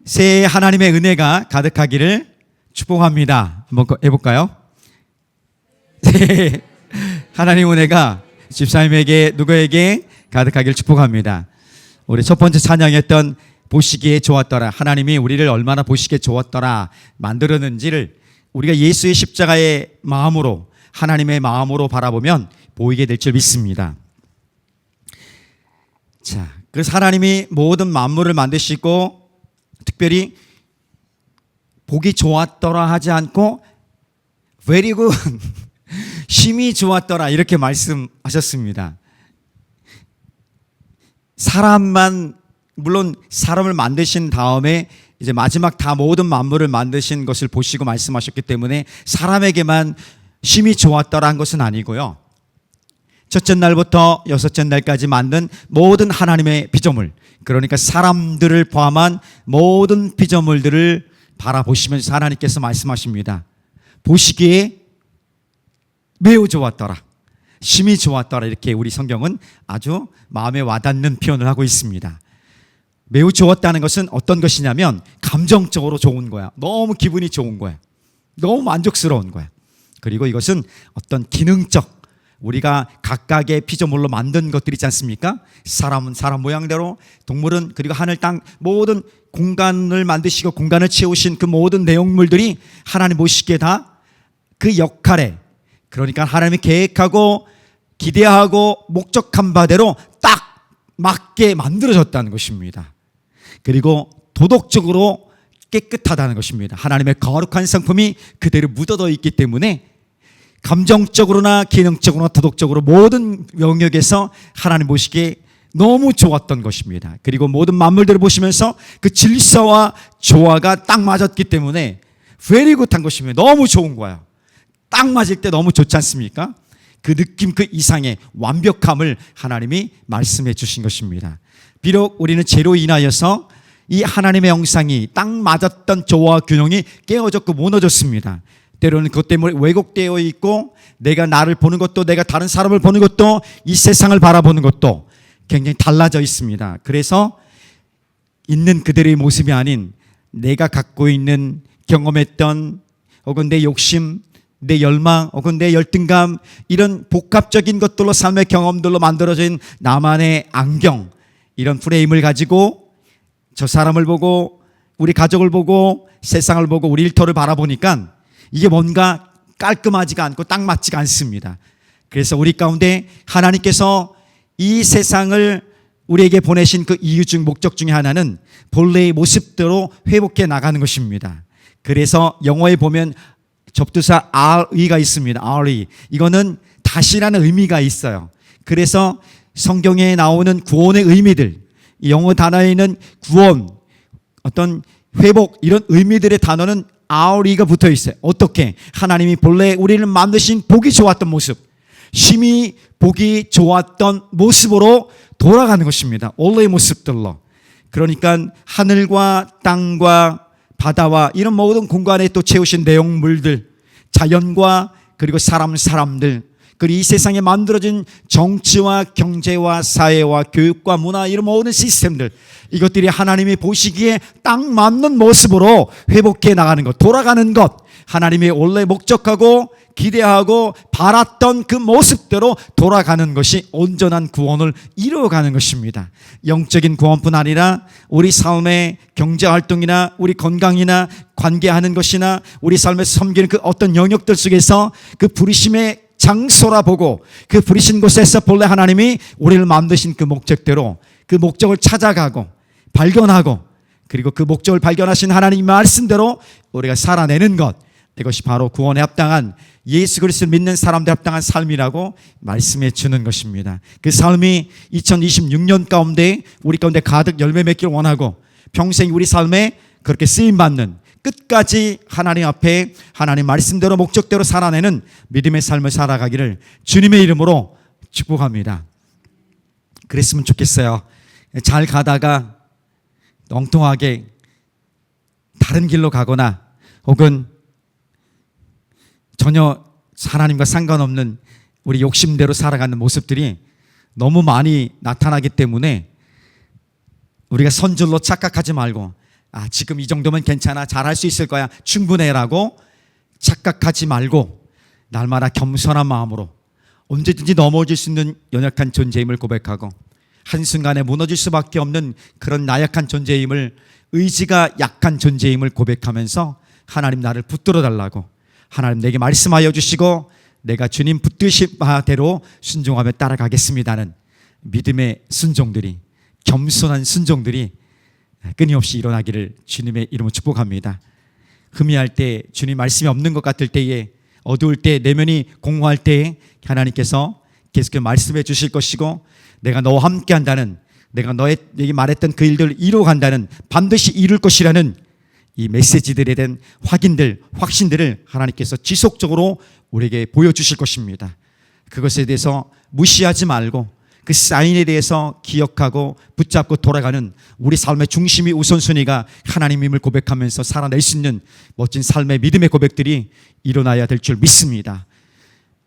새해 하나님의 은혜가 가득하기를 축복합니다. 한번 해볼까요? 새해 하나님의 은혜가 집사님에게 누구에게 가득하기를 축복합니다. 우리 첫 번째 찬양했던 보시기에 좋았더라, 하나님이 우리를 얼마나 보시기에 좋았더라 만들었는지를 우리가 예수의 십자가의 마음으로, 하나님의 마음으로 바라보면 보이게 될 줄 믿습니다. 자, 그래서 하나님이 모든 만물을 만드시고 특별히 보기 좋았더라 하지 않고 very good, 심히 좋았더라 이렇게 말씀하셨습니다. 사람만, 물론 사람을 만드신 다음에 이제 마지막 다 모든 만물을 만드신 것을 보시고 말씀하셨기 때문에 사람에게만 심히 좋았더라 한 것은 아니고요, 첫째 날부터 여섯째 날까지 만든 모든 하나님의 피조물, 그러니까 사람들을 포함한 모든 피조물들을 바라보시면서 하나님께서 말씀하십니다. 보시기에 매우 좋았더라, 심히 좋았더라, 이렇게 우리 성경은 아주 마음에 와닿는 표현을 하고 있습니다. 매우 좋았다는 것은 어떤 것이냐면 감정적으로 좋은 거야. 너무 기분이 좋은 거야. 너무 만족스러운 거야. 그리고 이것은 어떤 기능적, 우리가 각각의 피조물로 만든 것들이 있지 않습니까? 사람은 사람 모양대로, 동물은, 그리고 하늘 땅 모든 공간을 만드시고 공간을 채우신 그 모든 내용물들이 하나님 보시기에 다 그 역할에, 그러니까 하나님이 계획하고 기대하고 목적한 바대로 딱 맞게 만들어졌다는 것입니다. 그리고 도덕적으로 깨끗하다는 것입니다. 하나님의 거룩한 성품이 그대로 묻어져 있기 때문에 감정적으로나 기능적으로나 도덕적으로 모든 영역에서 하나님 보시기에 너무 좋았던 것입니다. 그리고 모든 만물들을 보시면서 그 질서와 조화가 딱 맞았기 때문에 very good 한 것입니다. 너무 좋은 거예요. 딱 맞을 때 너무 좋지 않습니까? 그 느낌 그 이상의 완벽함을 하나님이 말씀해 주신 것입니다. 비록 우리는 죄로 인하여서 이 하나님의 형상이 딱 맞았던 조화와 균형이 깨어졌고 무너졌습니다. 때로는 그것 때문에 왜곡되어 있고, 내가 나를 보는 것도, 내가 다른 사람을 보는 것도, 이 세상을 바라보는 것도 굉장히 달라져 있습니다. 그래서 있는 그들의 모습이 아닌 내가 갖고 있는 경험했던, 혹은 내 욕심, 내 열망, 혹은 내 열등감, 이런 복합적인 것들로, 삶의 경험들로 만들어진 나만의 안경, 이런 프레임을 가지고 저 사람을 보고, 우리 가족을 보고, 세상을 보고, 우리 일터를 바라보니까 이게 뭔가 깔끔하지가 않고 딱 맞지가 않습니다. 그래서 우리 가운데 하나님께서 이 세상을 우리에게 보내신 그 이유 중, 목적 중에 하나는 본래의 모습대로 회복해 나가는 것입니다. 그래서 영어에 보면 접두사 re가 있습니다. re. 이거는 다시라는 의미가 있어요. 그래서 성경에 나오는 구원의 의미들, 영어 단어에는 구원, 어떤 회복, 이런 의미들의 단어는 re가 붙어 있어요. 어떻게? 하나님이 본래 우리를 만드신 보기 좋았던 모습, 심히 보기 좋았던 모습으로 돌아가는 것입니다. 원래의 모습들로. 그러니까 하늘과 땅과 바다와 이런 모든 공간에 또 채우신 내용물들, 자연과 그리고 사람들, 그리고 이 세상에 만들어진 정치와 경제와 사회와 교육과 문화, 이런 모든 시스템들, 이것들이 하나님이 보시기에 딱 맞는 모습으로 회복해 나가는 것, 돌아가는 것, 하나님이 원래 목적하고 기대하고 바랐던 그 모습대로 돌아가는 것이 온전한 구원을 이루어가는 것입니다. 영적인 구원뿐 아니라 우리 삶의 경제활동이나 우리 건강이나 관계하는 것이나 우리 삶에서 섬기는 그 어떤 영역들 속에서 그 부르심의 장소라 보고, 그 부르신 곳에서 본래 하나님이 우리를 만드신 그 목적대로 그 목적을 찾아가고 발견하고, 그리고 그 목적을 발견하신 하나님 말씀대로 우리가 살아내는 것, 이것이 바로 구원에 합당한, 예수 그리스도를 믿는 사람들에 합당한 삶이라고 말씀해 주는 것입니다. 그 삶이 2026년 가운데 우리 가운데 가득 열매 맺기를 원하고, 평생 우리 삶에 그렇게 쓰임받는, 끝까지 하나님 앞에 하나님 말씀대로 목적대로 살아내는 믿음의 삶을 살아가기를 주님의 이름으로 축복합니다. 그랬으면 좋겠어요. 잘 가다가 엉뚱하게 다른 길로 가거나, 혹은 전혀 하나님과 상관없는 우리 욕심대로 살아가는 모습들이 너무 많이 나타나기 때문에 우리가 선줄로 착각하지 말고 지금 이 정도면 괜찮아, 잘할 수 있을 거야, 충분해라고 착각하지 말고 날마다 겸손한 마음으로 언제든지 넘어질 수 있는 연약한 존재임을 고백하고 한순간에 무너질 수밖에 없는 그런 나약한 존재임을, 의지가 약한 존재임을 고백하면서 하나님 나를 붙들어 달라고, 하나님 내게 말씀하여 주시고 내가 주님 붙드신 바대로 순종하며 따라가겠습니다는 믿음의 순종들이, 겸손한 순종들이 끊임없이 일어나기를 주님의 이름으로 축복합니다. 흠이할 때, 주님 말씀이 없는 것 같을 때에, 어두울 때, 내면이 공허할 때에 하나님께서 계속해서 말씀해 주실 것이고, 내가 너와 함께 한다는, 내가 너에게 말했던 그 일들을 이루어간다는, 반드시 이룰 것이라는 이 메시지들에 대한 확인들, 확신들을 하나님께서 지속적으로 우리에게 보여주실 것입니다. 그것에 대해서 무시하지 말고 그 사인에 대해서 기억하고 붙잡고 돌아가는 우리 삶의 중심이, 우선순위가 하나님임을 고백하면서 살아낼 수 있는 멋진 삶의 믿음의 고백들이 일어나야 될 줄 믿습니다.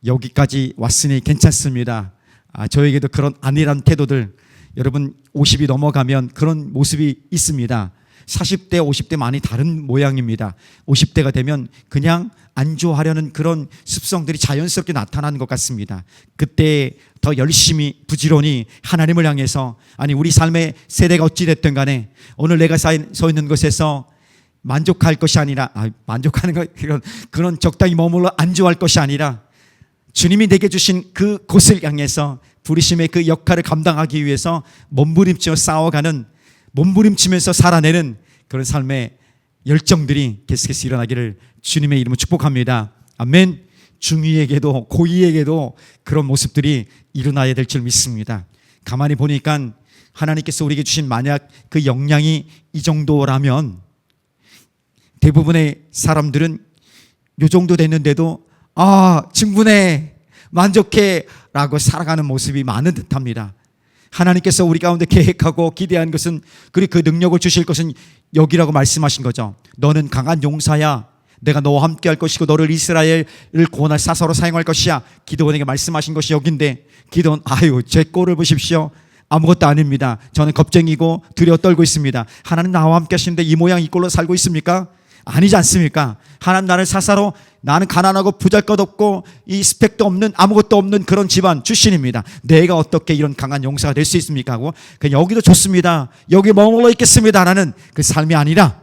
여기까지 왔으니 괜찮습니다. 저에게도 그런 안일한 태도들, 여러분 50이 넘어가면 그런 모습이 있습니다. 40대, 50대 많이 다른 모양입니다. 50대가 되면 그냥 안주하려는 그런 습성들이 자연스럽게 나타나는 것 같습니다. 그때 더 열심히 부지런히 하나님을 향해서, 아니 우리 삶의 세대가 어찌됐든 간에 오늘 내가 서 있는 것에서 만족할 것이 아니라, 만족하는 것, 그런 적당히 머물러 안주할 것이 아니라 주님이 내게 주신 그 곳을 향해서 부르심의 그 역할을 감당하기 위해서 몸부림치며 싸워가는, 몸부림치면서 살아내는 그런 삶의 열정들이 계속해서 일어나기를 주님의 이름으로 축복합니다. 아멘. 중위에게도 고위에게도 그런 모습들이 일어나야 될 줄 믿습니다. 가만히 보니까 하나님께서 우리에게 주신 만약 그 역량이 이 정도라면 대부분의 사람들은 이 정도 됐는데도 충분해, 만족해 라고 살아가는 모습이 많은 듯합니다. 하나님께서 우리 가운데 계획하고 기대한 것은, 그리고 그 능력을 주실 것은 여기라고 말씀하신 거죠. 너는 강한 용사야, 내가 너와 함께 할 것이고 너를 이스라엘을 구원할 사사로 사용할 것이야. 기드온에게 말씀하신 것이 여긴데, 기드온 제 꼴을 보십시오. 아무것도 아닙니다. 저는 겁쟁이고 두려워 떨고 있습니다. 하나님 나와 함께 하시는데 이 모양 이 꼴로 살고 있습니까? 아니지 않습니까? 하나님 나를 사사로, 나는 가난하고 부잘것없고 이 스펙도 없는, 아무것도 없는 그런 집안 출신입니다. 내가 어떻게 이런 강한 용사가 될 수 있습니까? 하고 그냥 여기도 좋습니다, 여기 머물러 있겠습니다 라는 그 삶이 아니라,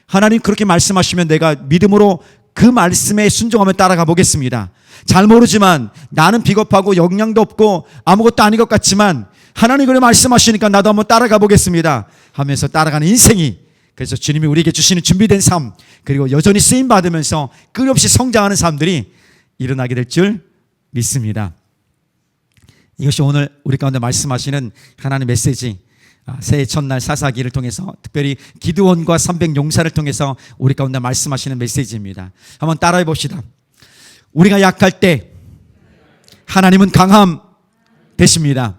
하나님 그렇게 말씀하시면 내가 믿음으로 그 말씀에 순종하며 따라가 보겠습니다. 잘 모르지만, 나는 비겁하고 역량도 없고 아무것도 아닌 것 같지만 하나님 그렇게 말씀하시니까 나도 한번 따라가 보겠습니다 하면서 따라가는 인생이, 그래서 주님이 우리에게 주시는 준비된 삶, 그리고 여전히 쓰임받으면서 끊임없이 성장하는 삶들이 일어나게 될 줄 믿습니다. 이것이 오늘 우리 가운데 말씀하시는 하나님의 메시지, 새해 첫날 사사기를 통해서, 특별히 기드온과 300용사를 통해서 우리 가운데 말씀하시는 메시지입니다. 한번 따라해 봅시다. 우리가 약할 때 하나님은 강함 되십니다.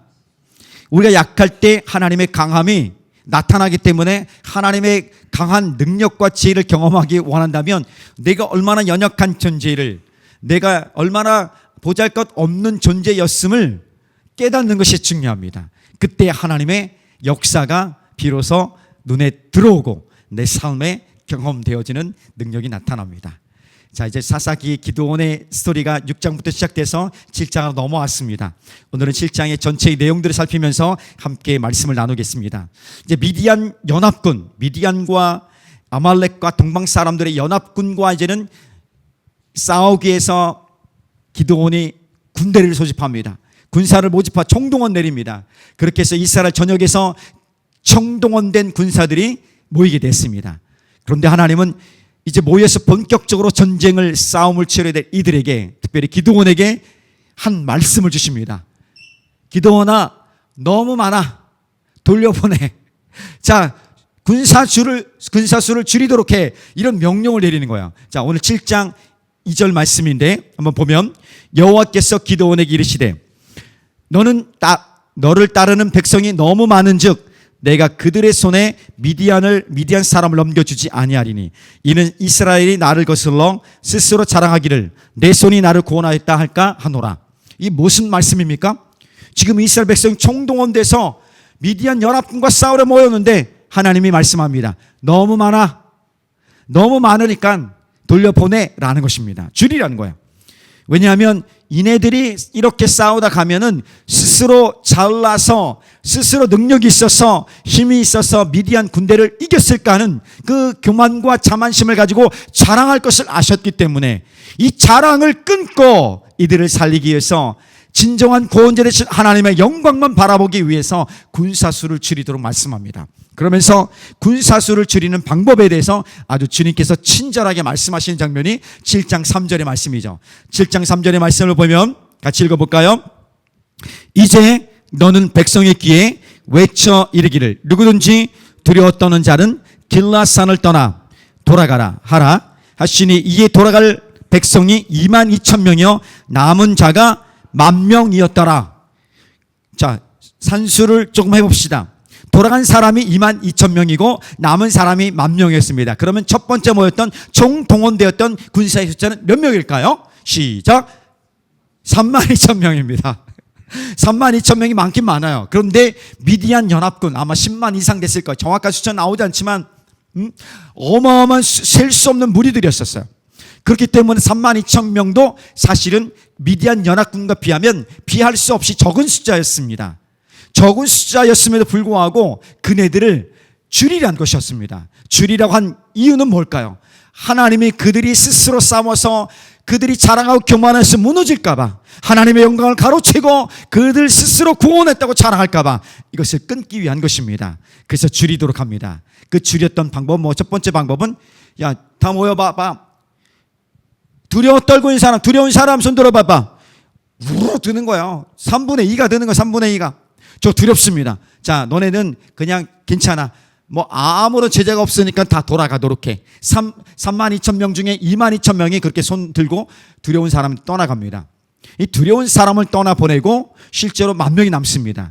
우리가 약할 때 하나님의 강함이 나타나기 때문에, 하나님의 강한 능력과 지혜를 경험하기 원한다면 내가 얼마나 연약한 존재를, 내가 얼마나 보잘것없는 존재였음을 깨닫는 것이 중요합니다. 그때 하나님의 역사가 비로소 눈에 들어오고 내 삶에 경험되어지는 능력이 나타납니다. 자, 이제 사사기 기드온의 스토리가 6장부터 시작돼서 7장으로 넘어왔습니다. 오늘은 7장의 전체의 내용들을 살피면서 함께 말씀을 나누겠습니다. 이제 미디안 연합군, 미디안과 아말렉과 동방 사람들의 연합군과 이제는 싸우기 위해서 기드온이 군대를 소집합니다. 군사를 모집하 총동원 내립니다. 그렇게 해서 이스라엘 전역에서 총동원된 군사들이 모이게 됐습니다. 그런데 하나님은 이제 모여서 본격적으로 전쟁을, 싸움을 치러야 될 이들에게, 특별히 기드온에게 한 말씀을 주십니다. 기드온아, 너무 많아, 돌려보내. 자, 군사수를 줄이도록 해. 이런 명령을 내리는 거야. 자, 오늘 7장 2절 말씀인데 한번 보면, 여호와께서 기드온에게 이르시되 너를 따르는 백성이 너무 많은즉 내가 그들의 손에 미디안 사람을 넘겨주지 아니하리니 이는 이스라엘이 나를 거슬러 스스로 자랑하기를 내 손이 나를 구원하였다 할까 하노라. 이 무슨 말씀입니까? 지금 이스라엘 백성이 총동원돼서 미디안 연합군과 싸우려 모였는데 하나님이 말씀합니다. 너무 많아. 너무 많으니까 돌려보내라는 것입니다. 줄이라는 거예요. 왜냐하면 이네들이 이렇게 싸우다 가면은 스스로 잘나서 스스로 능력이 있어서 힘이 있어서 미디안 군대를 이겼을까 하는 그 교만과 자만심을 가지고 자랑할 것을 아셨기 때문에 이 자랑을 끊고 이들을 살리기 위해서 진정한 구원자 되신 하나님의 영광만 바라보기 위해서 군사수를 줄이도록 말씀합니다. 그러면서 군사수를 줄이는 방법에 대해서 아주 주님께서 친절하게 말씀하시는 장면이 7장 3절의 말씀이죠. 7장 3절의 말씀을 보면 같이 읽어볼까요? 이제 너는 백성의 귀에 외쳐 이르기를 누구든지 두려워 떠는 자는 길라산을 떠나 돌아가라 하라 하시니 이에 돌아갈 백성이 2만 2천 명이요 남은 자가 10,000명이었더라. 자, 산수를 조금 해봅시다. 돌아간 사람이 2만 2천 명이고 남은 사람이 10,000명이었습니다. 그러면 첫 번째 모였던 총 동원되었던 군사의 숫자는 몇 명일까요? 시작. 3만 2천 명입니다. 3만 2천 명이 많긴 많아요. 그런데 미디안 연합군 아마 10만 이상 됐을 거예요. 정확한 숫자는 나오지 않지만 어마어마한 셀 수 없는 무리들이었었어요. 그렇기 때문에 3만 2천 명도 사실은 미디안 연합군과 비하면 비할 수 없이 적은 숫자였습니다. 적은 숫자였음에도 불구하고 그네들을 줄이란 것이었습니다. 줄이라고 한 이유는 뭘까요? 하나님이 그들이 스스로 싸워서 그들이 자랑하고 교만해서 무너질까봐 하나님의 영광을 가로채고 그들 스스로 구원했다고 자랑할까봐 이것을 끊기 위한 것입니다. 그래서 줄이도록 합니다. 그 줄였던 방법 첫 번째 방법은 야, 다 모여봐봐. 두려워 떨고 있는 사람, 두려운 사람 손 들어봐봐. 우르르 드는 거예요. 3분의 2가 드는 거예요. 3분의 2가. 저 두렵습니다. 자, 너네는 그냥 괜찮아. 뭐 아무런 제재가 없으니까 다 돌아가도록 해. 3만 2천 명 중에 2만 2천 명이 그렇게 손 들고 두려운 사람을 떠나갑니다. 이 두려운 사람을 떠나보내고 실제로 10,000명이 남습니다.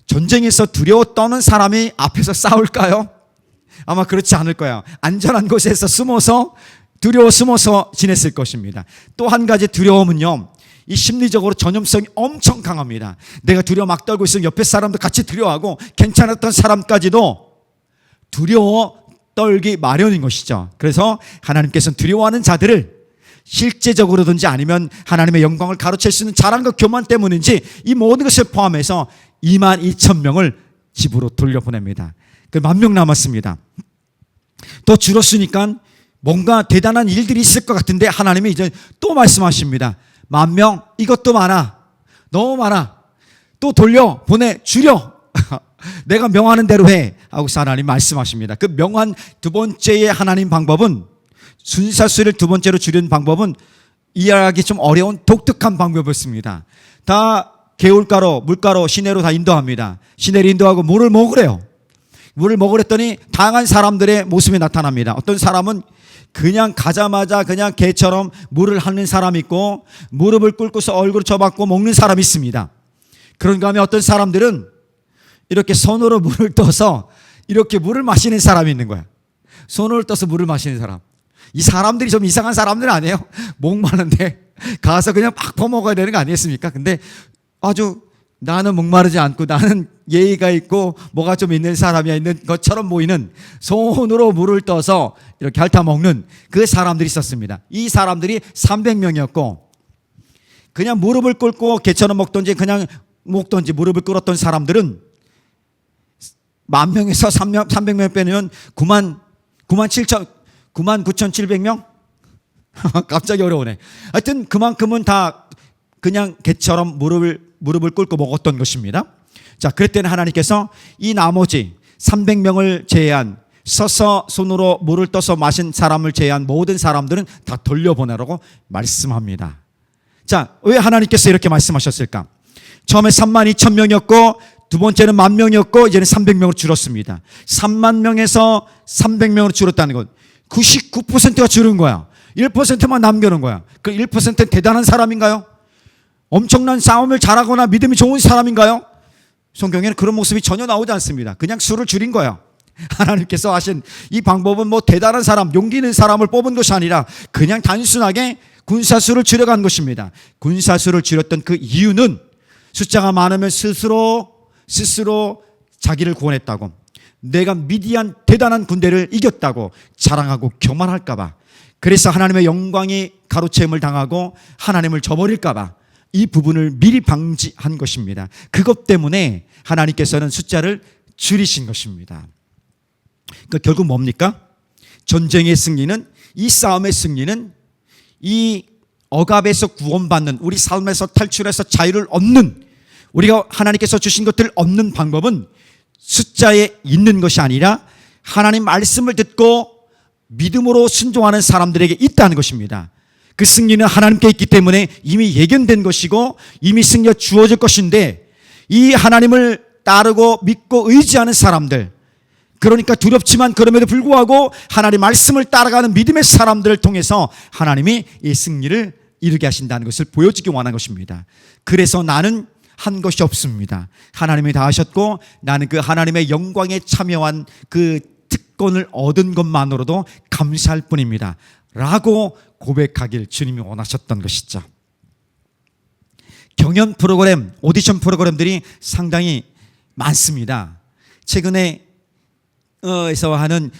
전쟁에서 두려워 떠는 사람이 앞에서 싸울까요? 아마 그렇지 않을 거예요. 안전한 곳에서 숨어서 지냈을 것입니다. 또 한 가지 두려움은요, 이 심리적으로 전염성이 엄청 강합니다. 내가 두려워 막 떨고 있으면 옆에 사람도 같이 두려워하고 괜찮았던 사람까지도 두려워 떨기 마련인 것이죠. 그래서 하나님께서는 두려워하는 자들을 실제적으로든지 아니면 하나님의 영광을 가로챌 수 있는 자랑과 교만 때문인지 이 모든 것을 포함해서 2만 2천 명을 집으로 돌려보냅니다. 그 10,000명 남았습니다. 또 줄었으니까 뭔가 대단한 일들이 있을 것 같은데 하나님이 이제 또 말씀하십니다. 10,000명 이것도 많아. 너무 많아. 또 돌려 보내 줄여. 내가 명하는 대로 해 하고서 하나님 말씀하십니다. 그 명한 두 번째의 하나님 방법은 순사수를 두 번째로 줄이는 방법은 이해하기 좀 어려운 독특한 방법이었습니다. 다 개울가로 물가로 시내로 다 인도합니다. 시내로 인도하고 물을 먹으래요. 물을 먹으랬더니 다양한 사람들의 모습이 나타납니다. 어떤 사람은 그냥 가자마자 그냥 개처럼 물을 하는 사람이 있고 무릎을 꿇고서 얼굴을 쳐박고 먹는 사람이 있습니다. 그런가 하면 어떤 사람들은 이렇게 손으로 물을 떠서 이렇게 물을 마시는 사람이 있는 거야. 손을 떠서 물을 마시는 사람. 이 사람들이 좀 이상한 사람들 아니에요? 목마른데 가서 그냥 막 퍼먹어야 되는 거 아니겠습니까? 근데 아주 나는 목마르지 않고 나는 예의가 있고 뭐가 좀 있는 사람이야 있는 것처럼 보이는 손으로 물을 떠서 이렇게 핥아먹는 그 사람들이 있었습니다. 이 사람들이 300명이었고 그냥 무릎을 꿇고 개처럼 먹던지 그냥 먹던지 무릎을 꿇었던 사람들은 10,000명에서 300명 빼면 99,700명? 갑자기 어려우네. 하여튼 그만큼은 다 그냥 개처럼 무릎을 꿇고 먹었던 것입니다. 자, 그랬더니 하나님께서 이 나머지 300명을 제외한 서서 손으로 물을 떠서 마신 사람을 제외한 모든 사람들은 다 돌려보내라고 말씀합니다. 자, 왜 하나님께서 이렇게 말씀하셨을까? 처음에 3만 2천 명이었고 두 번째는 10,000명이었고 이제는 300명으로 줄었습니다. 3만 명에서 300명으로 줄었다는 것 99%가 줄은 거야. 1%만 남겨놓은 거야. 그 1%는 대단한 사람인가요? 엄청난 싸움을 잘하거나 믿음이 좋은 사람인가요? 성경에는 그런 모습이 전혀 나오지 않습니다. 그냥 수를 줄인 거예요. 하나님께서 하신 이 방법은 뭐 대단한 사람, 용기 있는 사람을 뽑은 것이 아니라 그냥 단순하게 군사수를 줄여간 것입니다. 군사수를 줄였던 그 이유는 숫자가 많으면 스스로 자기를 구원했다고 내가 미디안 대단한 군대를 이겼다고 자랑하고 교만할까 봐, 그래서 하나님의 영광이 가로채임을 당하고 하나님을 저버릴까 봐 이 부분을 미리 방지한 것입니다. 그것 때문에 하나님께서는 숫자를 줄이신 것입니다. 그러니까 결국 뭡니까? 전쟁의 승리는, 이 싸움의 승리는, 이 억압에서 구원받는, 우리 삶에서 탈출해서 자유를 얻는, 우리가 하나님께서 주신 것들을 얻는 방법은 숫자에 있는 것이 아니라 하나님 말씀을 듣고 믿음으로 순종하는 사람들에게 있다는 것입니다. 그 승리는 하나님께 있기 때문에 이미 예견된 것이고 이미 승리가 주어질 것인데, 이 하나님을 따르고 믿고 의지하는 사람들, 그러니까 두렵지만 그럼에도 불구하고 하나님 말씀을 따라가는 믿음의 사람들을 통해서 하나님이 이 승리를 이루게 하신다는 것을 보여주기 원한 것입니다. 그래서 나는 한 것이 없습니다. 하나님이 다 하셨고 나는 그 하나님의 영광에 참여한 그 특권을 얻은 것만으로도 감사할 뿐입니다 라고 고백하길 주님이 원하셨던 것이죠. 경연 프로그램, 오디션 프로그램들이 상당히 많습니다. 최근에 에서 하는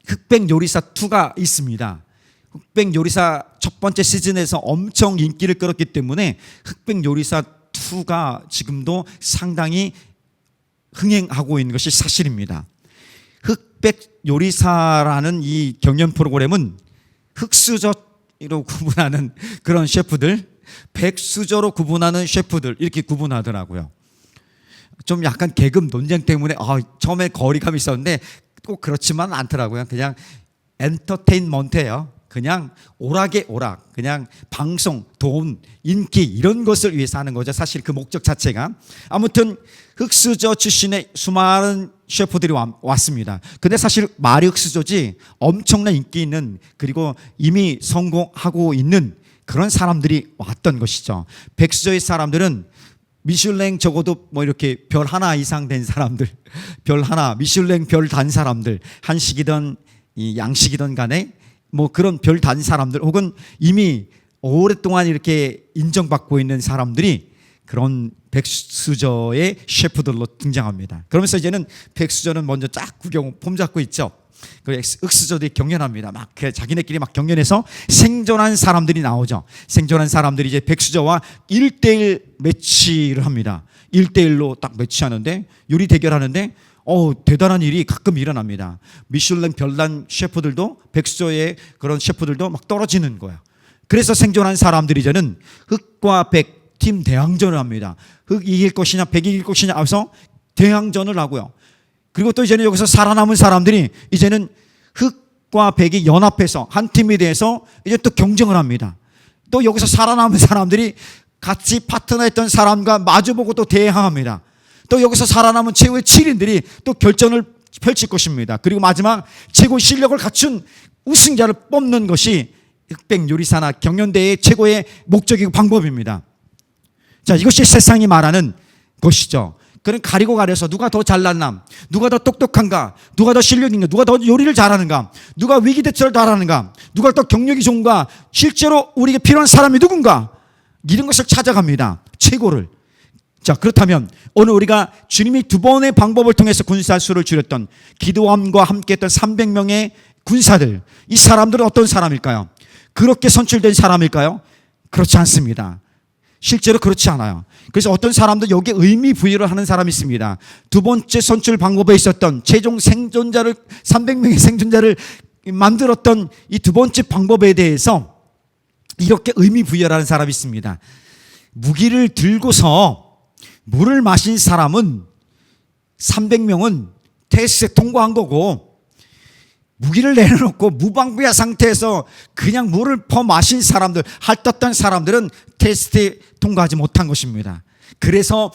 흑백 요리사 2가 있습니다. 흑백 요리사 첫 번째 시즌에서 엄청 인기를 끌었기 때문에 흑백 요리사 2가 지금도 상당히 흥행하고 있는 것이 사실입니다. 흑백 요리사라는 이 경연 프로그램은 흑수저로 구분하는 그런 셰프들, 백수저로 구분하는 셰프들, 이렇게 구분하더라고요. 좀 약간 계급 논쟁 때문에 처음에 거리감이 있었는데 꼭 그렇지만 않더라고요. 그냥 엔터테인먼트예요. 그냥 오락의 오락, 그냥 방송, 돈, 인기 이런 것을 위해서 하는 거죠. 사실 그 목적 자체가. 아무튼 흑수저 출신의 수많은 셰프들이 왔습니다. 근데 사실 말이 흑수저지 엄청난 인기 있는, 그리고 이미 성공하고 있는 그런 사람들이 왔던 것이죠. 백수저의 사람들은 미슐랭 적어도 뭐 이렇게 별 하나 이상 된 사람들, 별 하나, 미슐랭 별 단 사람들, 한식이든 양식이든 간에 뭐 그런 별 단 사람들, 혹은 이미 오랫동안 이렇게 인정받고 있는 사람들이 그런 백수저의 셰프들로 등장합니다. 그러면서 이제는 백수저는 먼저 쫙 폼 잡고 있죠. 그 흑수저들이 경연합니다. 막 자기네끼리 막 경연해서 생존한 사람들이 나오죠. 생존한 사람들이 이제 백수저와 1대1 매치를 합니다. 1대1로 딱 매치하는데, 요리 대결하는데 대단한 일이 가끔 일어납니다. 미슐랭 별난 셰프들도, 백수저의 그런 셰프들도 막 떨어지는 거야. 그래서 생존한 사람들이 이제는 흑과 백 팀 대항전을 합니다. 흑 이길 것이냐 백 이길 것이냐 해서 대항전을 하고요. 그리고 또 이제는 여기서 살아남은 사람들이 이제는 흑과 백이 연합해서 한 팀이 돼서 이제 또 경쟁을 합니다. 또 여기서 살아남은 사람들이 같이 파트너했던 사람과 마주보고 또 대항합니다. 또 여기서 살아남은 최후의 7인들이 또 결전을 펼칠 것입니다. 그리고 마지막 최고 실력을 갖춘 우승자를 뽑는 것이 흑백 요리사나 경연대회의 최고의 목적이고 방법입니다. 자, 이것이 세상이 말하는 것이죠. 그는 가리고 가려서 누가 더 잘났나, 누가 더 똑똑한가, 누가 더 실력이 있는가, 누가 더 요리를 잘하는가, 누가 위기 대처를 잘하는가, 누가 더 경력이 좋은가, 실제로 우리에게 필요한 사람이 누군가, 이런 것을 찾아갑니다. 최고를. 자, 그렇다면 오늘 우리가 주님이 2번의 방법을 통해서 군사 수를 줄였던, 기도함과 함께했던 300명의 군사들, 이 사람들은 어떤 사람일까요? 그렇게 선출된 사람일까요? 그렇지 않습니다. 실제로 그렇지 않아요. 그래서 어떤 사람도 여기에 의미 부여를 하는 사람이 있습니다. 2번째 선출 방법에 있었던 최종 생존자를, 300명의 생존자를 만들었던 이 2번째 방법에 대해서 이렇게 의미 부여를 하는 사람이 있습니다. 무기를 들고서 물을 마신 사람은 300명은 테스트에 통과한 거고, 무기를 내려놓고 무방비한 상태에서 그냥 물을 퍼 마신 사람들, 핥았던 사람들은 테스트에 통과하지 못한 것입니다. 그래서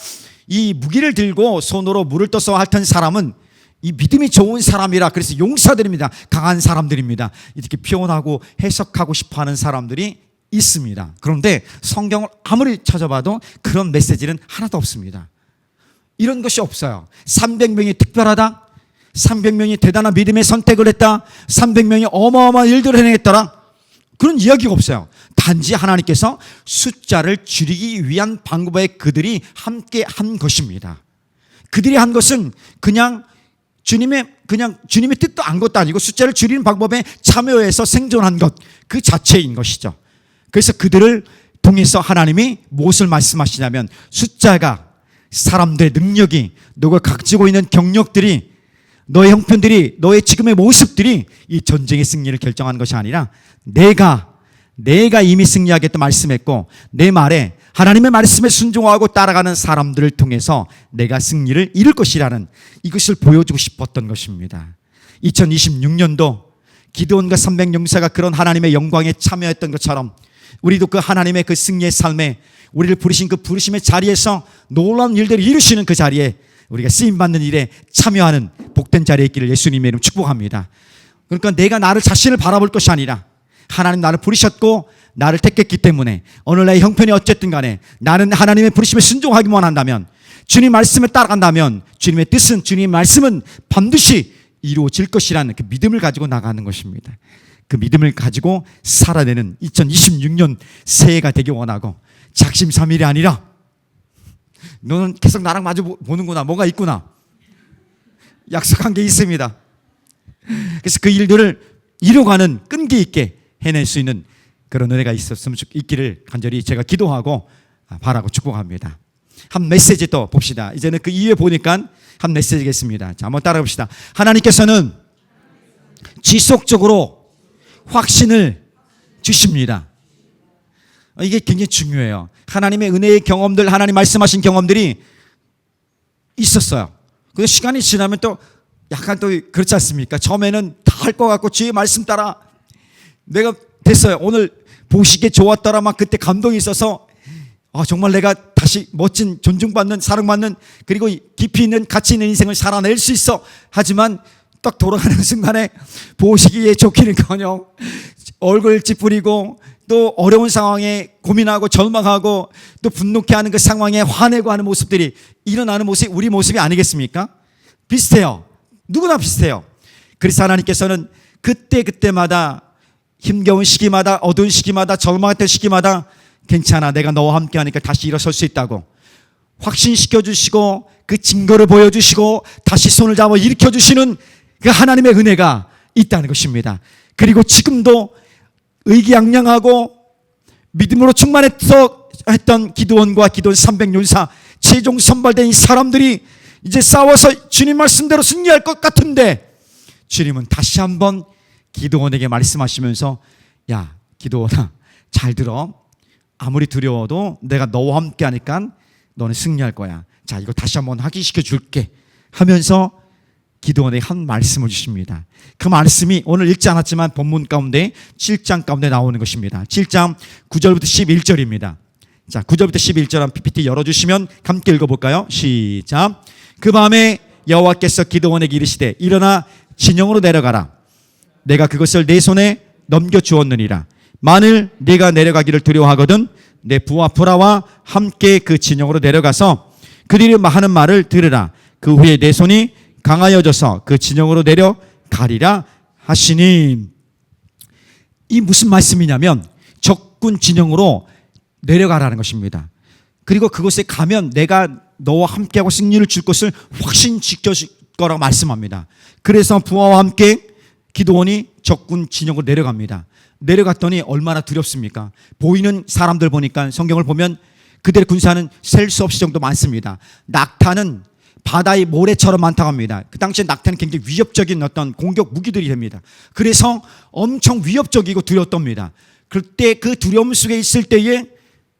이 무기를 들고 손으로 물을 떠서 핥은 사람은 이 믿음이 좋은 사람이라, 그래서 용사들입니다. 강한 사람들입니다. 이렇게 표현하고 해석하고 싶어하는 사람들이 있습니다. 그런데 성경을 아무리 찾아봐도 그런 메시지는 하나도 없습니다. 이런 것이 없어요. 300명이 특별하다, 300명이 대단한 믿음의 선택을 했다, 300명이 어마어마한 일들을 해냈더라, 그런 이야기가 없어요. 단지 하나님께서 숫자를 줄이기 위한 방법에 그들이 함께 한 것입니다. 그들이 한 것은 그냥 주님의 뜻도 안 것도 아니고 숫자를 줄이는 방법에 참여해서 생존한 것 그 자체인 것이죠. 그래서 그들을 통해서 하나님이 무엇을 말씀하시냐면 숫자가 사람들의 능력이 너가 가지고 있는 경력들이 너의 형편들이 너의 지금의 모습들이 이 전쟁의 승리를 결정하는 것이 아니라 내가 이미 승리하겠다 말씀했고 내 말에 하나님의 말씀에 순종하고 따라가는 사람들을 통해서 내가 승리를 이룰 것이라는 이것을 보여주고 싶었던 것입니다. 2026년도 기드온과 300용사가 그런 하나님의 영광에 참여했던 것처럼 우리도 그 하나님의 그 승리의 삶에 우리를 부르신 그 부르심의 자리에서 놀라운 일들을 이루시는 그 자리에 우리가 쓰임받는 일에 참여하는 복된 자리에 있기를 예수님의 이름 축복합니다. 그러니까 내가 나를 자신을 바라볼 것이 아니라 하나님 나를 부르셨고 나를 택했기 때문에 오늘 나의 형편이 어쨌든 간에 나는 하나님의 부르심에 순종하기만 한다면 주님 말씀에 따라간다면 주님의 뜻은 주님의 말씀은 반드시 이루어질 것이라는 그 믿음을 가지고 나가는 것입니다. 그 믿음을 가지고 살아내는 2026년 새해가 되기 원하고 작심삼일이 아니라 너는 계속 나랑 마주 보는구나 뭐가 있구나 약속한 게 있습니다. 그래서 그 일들을 이뤄가는 끈기 있게 해낼 수 있는 그런 은혜가 있기를 간절히 제가 기도하고 바라고 축복합니다. 한 메시지 또 봅시다. 이제는 그 이후에 보니까 한 메시지겠습니다. 자, 한번 따라 봅시다. 하나님께서는 지속적으로 확신을 주십니다. 이게 굉장히 중요해요. 하나님의 은혜의 경험들, 하나님 말씀하신 경험들이 있었어요. 그 시간이 지나면 또 약간 또 그렇지 않습니까? 처음에는 다 할 것 같고 주의 말씀 따라 내가 됐어요. 오늘 보시기에 좋았더라 막 그때 감동이 있어서 정말 내가 다시 멋진 존중받는 사랑받는 그리고 깊이 있는 가치 있는 인생을 살아낼 수 있어. 하지만 딱 돌아가는 순간에 보시기에 좋기는커녕 얼굴 찌푸리고 또 어려운 상황에 고민하고 절망하고 또 분노케 하는 그 상황에 화내고 하는 모습들이 일어나는 모습이 우리 모습이 아니겠습니까? 비슷해요. 누구나 비슷해요. 그래서 하나님께서는 그때마다 힘겨운 시기마다 어두운 시기마다 절망했던 시기마다 괜찮아 내가 너와 함께 하니까 다시 일어설 수 있다고 확신시켜 주시고 그 증거를 보여주시고 다시 손을 잡아 일으켜 주시는 그 하나님의 은혜가 있다는 것입니다. 그리고 지금도 의기양양하고 믿음으로 충만해서 했던 기드온과 기드온 300용사 최종 선발된 이 사람들이 이제 싸워서 주님 말씀대로 승리할 것 같은데 주님은 다시 한번 기드온에게 말씀하시면서 야 기드온아 잘 들어. 아무리 두려워도 내가 너와 함께 하니까 너는 승리할 거야. 자 이거 다시 한번 확인시켜 줄게 하면서 기드온에게 한 말씀을 주십니다. 그 말씀이 오늘 읽지 않았지만 본문 가운데 7장 가운데 나오는 것입니다. 7장 9절부터 11절입니다. 자 9절부터 11절 한 PPT 열어주시면 함께 읽어볼까요? 시작. 그 밤에 여호와께서 기드온에게 이르시되 일어나 진영으로 내려가라. 내가 그것을 내 손에 넘겨주었느니라. 만일 네가 내려가기를 두려워하거든 내 부하 브라와 함께 그 진영으로 내려가서 그들이 하는 말을 들으라. 그 후에 내 손이 강하여져서 그 진영으로 내려가리라 하시니. 이 무슨 말씀이냐면 적군 진영으로 내려가라는 것입니다. 그리고 그곳에 가면 내가 너와 함께하고 승리를 줄 것을 확신시켜줄 거라고 말씀합니다. 그래서 부하와 함께 기드온이 적군 진영으로 내려갑니다. 내려갔더니 얼마나 두렵습니까? 보이는 사람들 보니까 성경을 보면 그들의 군사는 셀 수 없이 정도 많습니다. 낙타는 바다의 모래처럼 많다고 합니다. 그 당시에 낙타는 굉장히 위협적인 어떤 공격 무기들이 됩니다. 그래서 엄청 위협적이고 두렵답니다. 그때 그 두려움 속에 있을 때에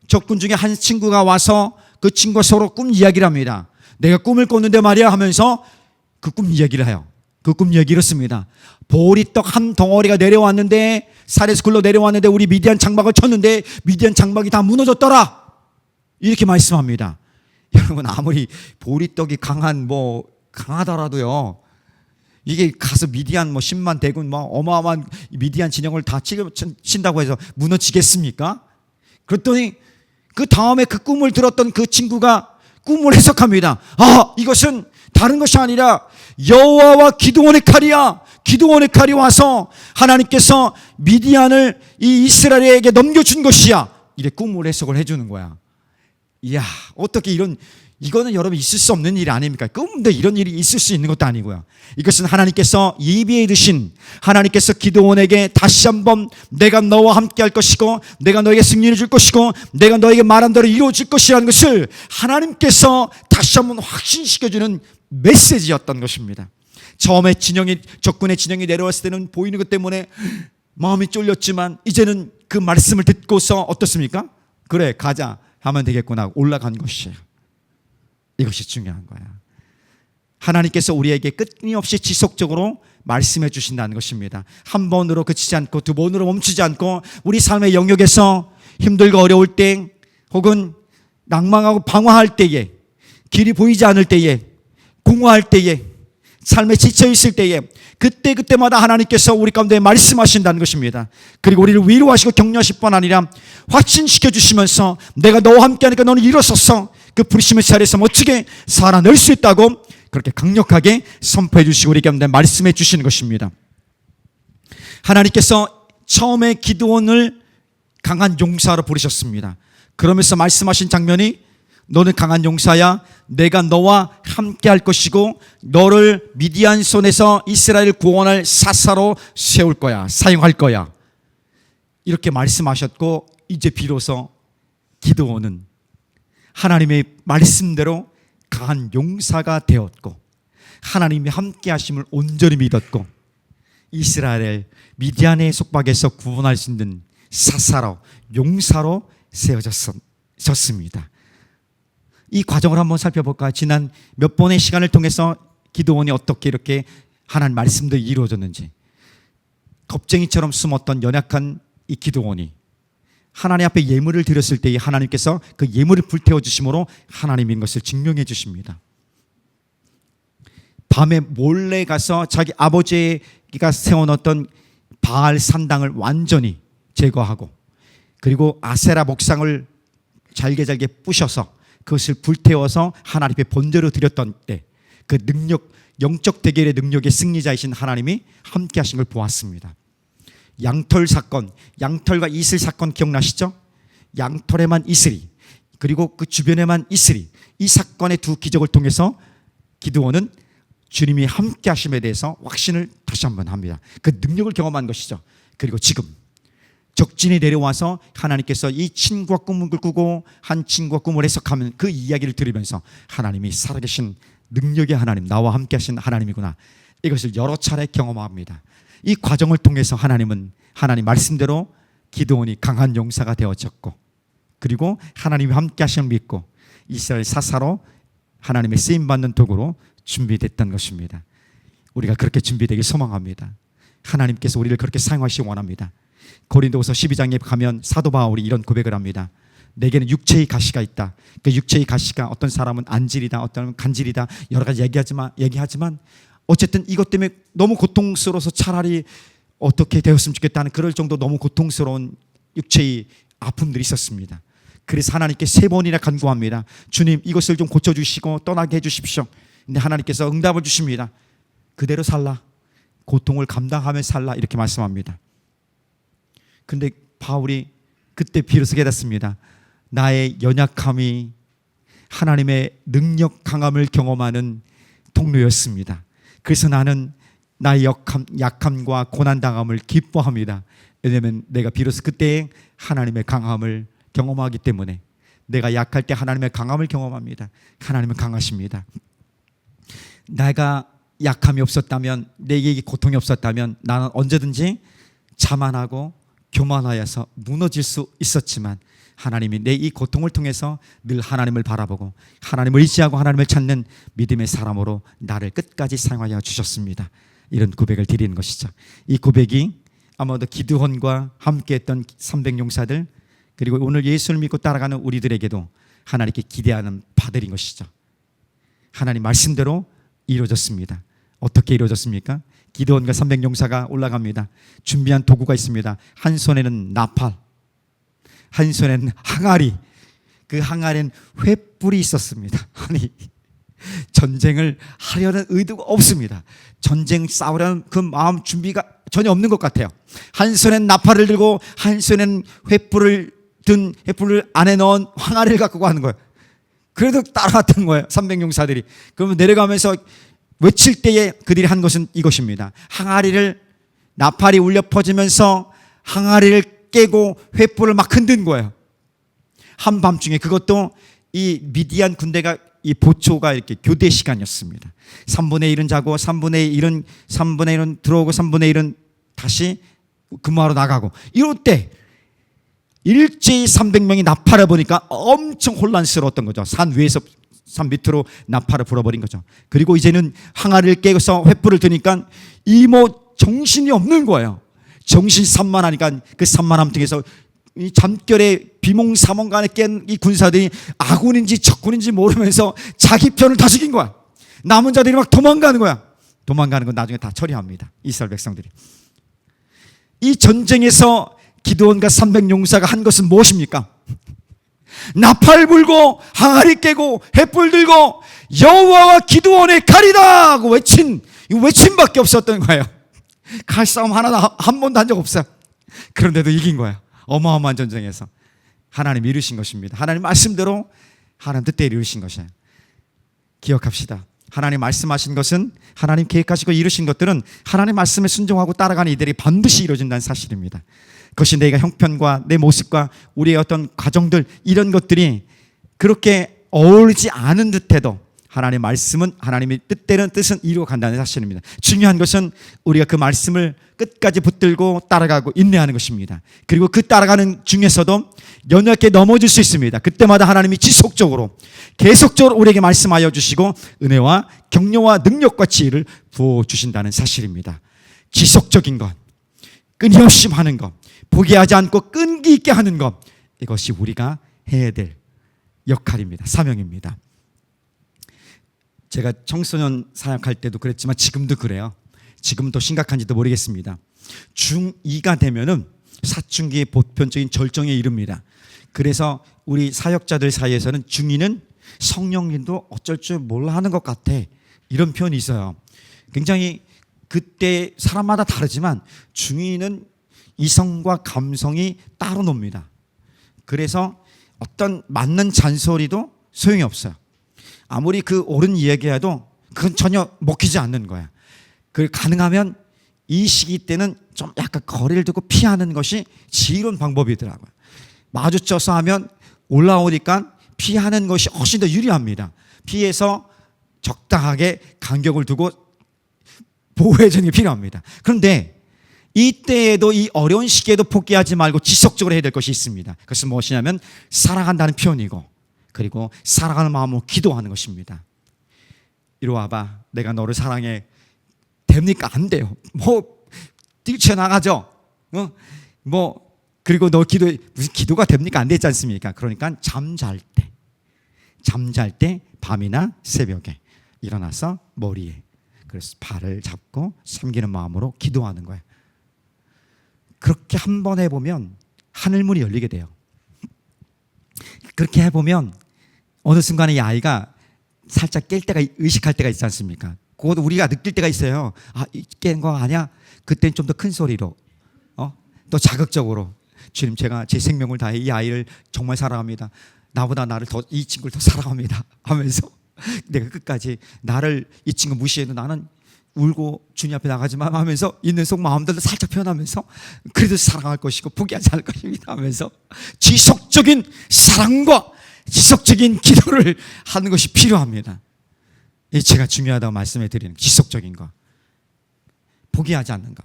적군 중에 한 친구가 와서 그 친구가 서로 꿈 이야기를 합니다. 내가 꿈을 꿨는데 말이야 하면서 그 꿈 이야기를 해요. 그 꿈 이야기 이렇습니다. 보리떡 한 덩어리가 내려왔는데 산에서 굴러 내려왔는데 우리 미디안 장막을 쳤는데 미디안 장막이 다 무너졌더라. 이렇게 말씀합니다. 여러분 아무리 보리떡이 강하더라도요. 이게 가서 미디안 10만 대군 어마어마한 미디안 진영을 다 친다고 해서 무너지겠습니까? 그랬더니 그 다음에 그 꿈을 들었던 그 친구가 꿈을 해석합니다. 이것은 다른 것이 아니라 여호와와 기드온의 칼이야. 기드온의 칼이 와서 하나님께서 미디안을 이 이스라엘에게 넘겨준 것이야. 이렇게 꿈을 해석을 해주는 거야. 이야 어떻게 이런 이거는 여러분 있을 수 없는 일이 아닙니까? 근데 이런 일이 있을 수 있는 것도 아니고요. 이것은 하나님께서 예비해 두신, 하나님께서 기드온에게 다시 한번 내가 너와 함께 할 것이고 내가 너에게 승리를 줄 것이고 내가 너에게 말한 대로 이루어질 것이라는 것을 하나님께서 다시 한번 확신시켜주는 메시지였던 것입니다. 처음에 적군의 진영이 내려왔을 때는 보이는 것 때문에 마음이 쫄렸지만 이제는 그 말씀을 듣고서 어떻습니까? 그래, 가자 하면 되겠구나, 올라간 것이에요. 이것이 중요한 거야. 하나님께서 우리에게 끊임없이 지속적으로 말씀해 주신다는 것입니다. 한 번으로 그치지 않고 두 번으로 멈추지 않고 우리 삶의 영역에서 힘들고 어려울 때 혹은 낭망하고 방황할 때에, 길이 보이지 않을 때에, 공허할 때에, 삶에 지쳐 있을 때에 그때마다 하나님께서 우리 가운데 말씀하신다는 것입니다. 그리고 우리를 위로하시고 격려하실 뿐 아니라 확신시켜 주시면서 내가 너와 함께하니까 너는 일어서서 그 부르심의 자리에서 멋지게 살아낼 수 있다고 그렇게 강력하게 선포해 주시고 우리 가운데 말씀해 주시는 것입니다. 하나님께서 처음에 기드온을 강한 용사로 부르셨습니다. 그러면서 말씀하신 장면이 너는 강한 용사야, 내가 너와 함께 할 것이고 너를 미디안 손에서 이스라엘을 구원할 사사로 세울 거야, 사용할 거야, 이렇게 말씀하셨고 이제 비로소 기드온은 하나님의 말씀대로 강한 용사가 되었고 하나님이 함께 하심을 온전히 믿었고 이스라엘을 미디안의 속박에서 구원할 수 있는 사사로, 용사로 세워졌습니다. 이 과정을 한번 살펴볼까요? 지난 몇 번의 시간을 통해서 기드온이 어떻게 이렇게 하나님 말씀들이 이루어졌는지, 겁쟁이처럼 숨었던 연약한 이 기드온이 하나님 앞에 예물을 드렸을 때에 하나님께서 그 예물을 불태워 주심으로 하나님인 것을 증명해 주십니다. 밤에 몰래 가서 자기 아버지가 세워놓던 바알 산당을 완전히 제거하고 그리고 아세라 목상을 잘게 부셔서 그것을 불태워서 하나님 앞에 번제로 드렸던 때 그 능력, 영적 대결의 능력의 승리자이신 하나님이 함께 하신 걸 보았습니다. 양털 사건, 양털과 이슬 사건 기억나시죠? 양털에만 이슬이, 그리고 그 주변에만 이슬이, 이 사건의 두 기적을 통해서 기드온은 주님이 함께 하심에 대해서 확신을 다시 한번 합니다. 그 능력을 경험한 것이죠. 그리고 지금 적진이 내려와서 하나님께서 이 친구와 꿈을 꾸고 한 친구와 꿈을 해석하면 그 이야기를 들으면서 하나님이 살아계신 능력의 하나님, 나와 함께 하신 하나님이구나, 이것을 여러 차례 경험합니다. 이 과정을 통해서 하나님은 하나님 말씀대로 기드온이 강한 용사가 되어졌고 그리고 하나님이 함께 하심을 믿고 이스라엘 사사로 하나님의 쓰임받는 도구로 준비됐던 것입니다. 우리가 그렇게 준비되길 소망합니다. 하나님께서 우리를 그렇게 사용하시기 원합니다. 고린도후서 12장에 가면 사도 바울이 이런 고백을 합니다. 내게는 육체의 가시가 있다. 그 육체의 가시가 어떤 사람은 안질이다, 어떤 사람은 간질이다, 여러 가지 얘기하지만 어쨌든 이것 때문에 너무 고통스러워서 차라리 어떻게 되었으면 좋겠다는 그럴 정도 너무 고통스러운 육체의 아픔들이 있었습니다. 그래서 하나님께 3번이나 간구합니다. 주님, 이것을 좀 고쳐주시고 떠나게 해주십시오. 근데 하나님께서 응답을 주십니다. 그대로 살라, 고통을 감당하며 살라, 이렇게 말씀합니다. 근데 바울이 그때 비로소 깨닫습니다. 나의 연약함이 하나님의 능력 강함을 경험하는 통로였습니다. 그래서 나는 나의 약함과 고난당함을 기뻐합니다. 왜냐하면 내가 비로소 그때 하나님의 강함을 경험하기 때문에. 내가 약할 때 하나님의 강함을 경험합니다. 하나님은 강하십니다. 내가 약함이 없었다면, 내게 고통이 없었다면 나는 언제든지 자만하고 교만하여서 무너질 수 있었지만 하나님이 내 이 고통을 통해서 늘 하나님을 바라보고 하나님을 의지하고 하나님을 찾는 믿음의 사람으로 나를 끝까지 사용하여 주셨습니다. 이런 고백을 드리는 것이죠. 이 고백이 아마도 기드온과 함께했던 300용사들 그리고 오늘 예수를 믿고 따라가는 우리들에게도 하나님께 기대하는 바들인 것이죠. 하나님 말씀대로 이루어졌습니다. 어떻게 이루어졌습니까? 기드온과 300용사가 올라갑니다. 준비한 도구가 있습니다. 한 손에는 나팔, 한 손에는 항아리, 그 항아리엔 횃불이 있었습니다. 아니, 전쟁을 하려는 의도가 없습니다. 전쟁 싸우려는 그 마음 준비가 전혀 없는 것 같아요. 한 손엔 나팔을 들고 한 손엔 횃불을 안에 넣은 항아리를 갖고 가는 거예요. 그래도 따라왔던 거예요. 300용사들이. 그러면 내려가면서 외칠 때에 그들이 한 것은 이것입니다. 항아리를, 나팔이 울려 퍼지면서 항아리를 깨고 횃불을 막 흔든 거예요. 한밤중에. 그것도 이 미디안 군대가 이 보초가 이렇게 교대 시간이었습니다. 3분의 1은 자고 3분의 1은 들어오고 3분의 1은 다시 근무하러 나가고, 이럴 때 일제히 300명이 나팔을 보니까 엄청 혼란스러웠던 거죠. 산 위에서 산 밑으로 나팔을 불어버린 거죠. 그리고 이제는 항아리를 깨서 횃불을 드니까 이 정신이 없는 거예요. 정신 산만하니까 그 산만함 등에서 이 잠결에 비몽사몽간에 깬 이 군사들이 아군인지 적군인지 모르면서 자기 편을 다 죽인 거야. 남은 자들이 막 도망가는 거야. 도망가는 건 나중에 다 처리합니다. 이스라엘 백성들이. 이 전쟁에서 기드온과 300용사가 한 것은 무엇입니까? 나팔 불고 항아리 깨고 횃불 들고 여호와와 기드온의 칼이다 하고 외친, 이 외침밖에 없었던 거예요. 칼싸움 하나 한 번도 한 적 없어요. 그런데도 이긴 거예요. 어마어마한 전쟁에서 하나님 이루신 것입니다. 하나님 말씀대로 하나님 뜻대로 이루신 것이에요. 기억합시다. 하나님 말씀하신 것은, 하나님 계획하시고 이루신 것들은 하나님 말씀에 순종하고 따라가는 이들이 반드시 이루어진다는 사실입니다. 그것이 내가 형편과 내 모습과 우리의 어떤 가정들, 이런 것들이 그렇게 어울리지 않은 듯해도 하나님의 말씀은, 하나님의 뜻대로는 뜻은 이루어간다는 사실입니다. 중요한 것은 우리가 그 말씀을 끝까지 붙들고 따라가고 인내하는 것입니다. 그리고 그 따라가는 중에서도 연약하게 넘어질 수 있습니다. 그때마다 하나님이 지속적으로 계속적으로 우리에게 말씀하여 주시고 은혜와 격려와 능력과 지혜를 부어주신다는 사실입니다. 지속적인 것, 끊임없이 하는 것, 포기하지 않고 끈기 있게 하는 것, 이것이 우리가 해야 될 역할입니다. 사명입니다. 제가 청소년 사역할 때도 그랬지만 지금도 그래요. 지금 더 심각한지도 모르겠습니다. 중2가 되면은 사춘기의 보편적인 절정에 이릅니다. 그래서 우리 사역자들 사이에서는 중2는 성령님도 어쩔 줄 몰라 하는 것 같아, 이런 표현이 있어요. 굉장히 그때 사람마다 다르지만 중2는 이성과 감성이 따로 놉니다. 그래서 어떤 맞는 잔소리도 소용이 없어요. 아무리 그 옳은 이야기해도 그건 전혀 먹히지 않는 거야. 그 가능하면 이 시기 때는 좀 약간 거리를 두고 피하는 것이 지혜로운 방법이더라고요. 마주쳐서 하면 올라오니까 피하는 것이 훨씬 더 유리합니다. 피해서 적당하게 간격을 두고 보호해 주는 게 필요합니다. 그런데 이때에도, 이 어려운 시기에도 포기하지 말고 지속적으로 해야 될 것이 있습니다. 그것은 무엇이냐면 사랑한다는 표현이고, 그리고 사랑하는 마음으로 기도하는 것입니다. 이리 와봐, 내가 너를 사랑해. 됩니까? 안 돼요. 뛰쳐나가죠. 그리고 너 기도해. 무슨 기도가 됩니까? 안 되지 않습니까? 그러니까 잠잘 때 밤이나 새벽에 일어나서 머리에, 그래서 발을 잡고 섬기는 마음으로 기도하는 거예요. 그렇게 한 번 해보면 하늘문이 열리게 돼요. 그렇게 해보면 어느 순간에 이 아이가 살짝 깰 때가, 의식할 때가 있지 않습니까? 그것도 우리가 느낄 때가 있어요. 아, 깬 거 아니야? 그때는 좀 더 큰 소리로, 또 자극적으로, 주님, 제가 제 생명을 다해 이 아이를 정말 사랑합니다. 나보다 이 친구를 더 사랑합니다 하면서 내가 끝까지, 이 친구 무시해도 나는 울고 주님 앞에 나가지만 하면서 있는 속 마음들도 살짝 표현하면서 그래도 사랑할 것이고 포기하지 않을 것입니다 하면서 지속적인 사랑과 지속적인 기도를 하는 것이 필요합니다. 제가 중요하다고 말씀해 드리는 지속적인 거, 포기하지 않는 거.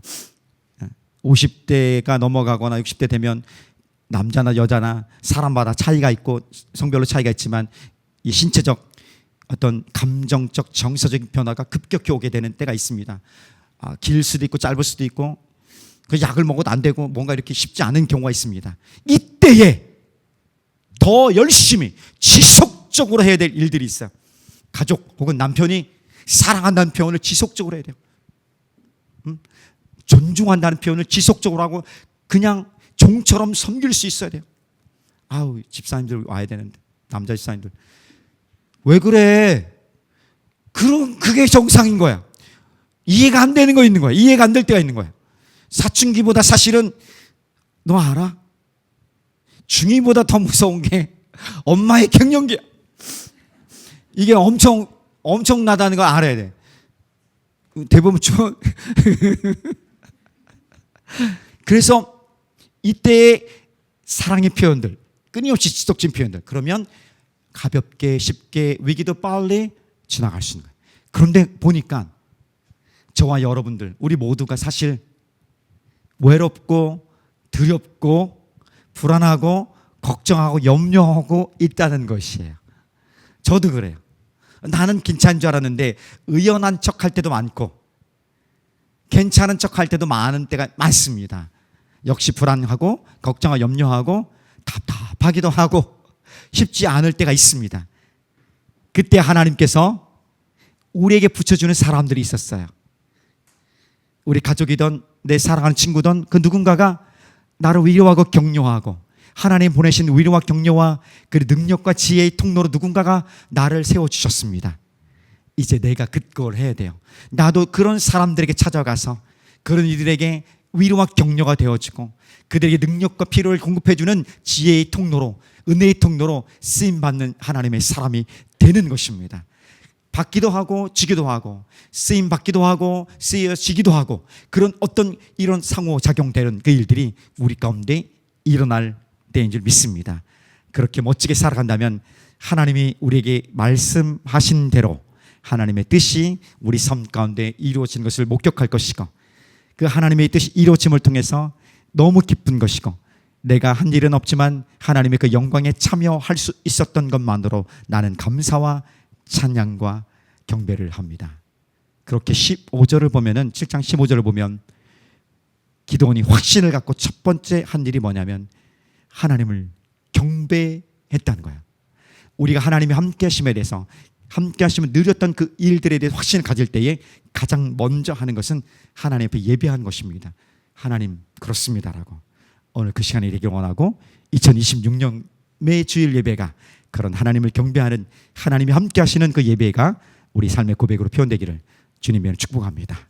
50대가 넘어가거나 60대 되면 남자나 여자나 사람마다 차이가 있고 성별로 차이가 있지만 이 신체적 어떤 감정적 정서적인 변화가 급격히 오게 되는 때가 있습니다. 길 수도 있고 짧을 수도 있고, 그 약을 먹어도 안 되고 뭔가 이렇게 쉽지 않은 경우가 있습니다. 이때에 더 열심히 지속적으로 해야 될 일들이 있어요. 가족 혹은 남편이 사랑한다는 표현을 지속적으로 해야 돼요. 존중한다는 표현을 지속적으로 하고 그냥 종처럼 섬길 수 있어야 돼요. 아우, 집사님들 와야 되는데, 남자 집사님들 왜 그래? 그게 정상인 거야. 이해가 안 되는 거 있는 거야. 이해가 안 될 때가 있는 거야. 사춘기보다 사실은 너 알아? 중2보다 더 무서운 게 엄마의 갱년기야. 이게 엄청나다는 걸 알아야 돼. 대부분 그래서 이때의 사랑의 표현들, 끊임없이 지속적인 표현들, 그러면 가볍게 쉽게 위기도 빨리 지나갈 수 있는 거예요. 그런데 보니까 저와 여러분들, 우리 모두가 사실 외롭고 두렵고 불안하고 걱정하고 염려하고 있다는 것이에요. 저도 그래요. 나는 괜찮은 줄 알았는데 의연한 척할 때도 많고 괜찮은 척할 때도 많은 때가 많습니다. 역시 불안하고 걱정하고 염려하고 답답하기도 하고 쉽지 않을 때가 있습니다. 그때 하나님께서 우리에게 붙여주는 사람들이 있었어요. 우리 가족이든 내 사랑하는 친구든 그 누군가가 나를 위로하고 격려하고 하나님 보내신 위로와 격려와 그 능력과 지혜의 통로로 누군가가 나를 세워주셨습니다. 이제 내가 그걸 해야 돼요. 나도 그런 사람들에게 찾아가서 그런 이들에게 위로와 격려가 되어지고 그들에게 능력과 필요를 공급해주는 지혜의 통로로, 은혜의 통로로 쓰임받는 하나님의 사람이 되는 것입니다. 받기도 하고 주기도 하고 쓰임 받기도 하고 쓰여지기도 하고 그런 어떤 이런 상호작용되는 그 일들이 우리 가운데 일어날 때인 줄 믿습니다. 그렇게 멋지게 살아간다면 하나님이 우리에게 말씀하신 대로 하나님의 뜻이 우리 삶 가운데 이루어진 것을 목격할 것이고 그 하나님의 뜻이 이루어짐을 통해서 너무 기쁜 것이고 내가 한 일은 없지만 하나님의 그 영광에 참여할 수 있었던 것만으로 나는 감사와 찬양과 경배를 합니다. 그렇게 15절을 보면은 7장 15절을 보면 기드온이 확신을 갖고 첫 번째 한 일이 뭐냐면 하나님을 경배했다는 거예요. 우리가 하나님이 함께 하심에 대해서 함께 하시면 누렸던 그 일들에 대해 확신을 가질 때에 가장 먼저 하는 것은 하나님 앞에 예배하는 것입니다. 하나님 그렇습니다라고 오늘 그 시간에 되길 원하고 2026년 매 주일 예배가 그런 하나님을 경배하는 하나님이 함께 하시는 그 예배가 우리 삶의 고백으로 표현되기를 주님의 축복합니다.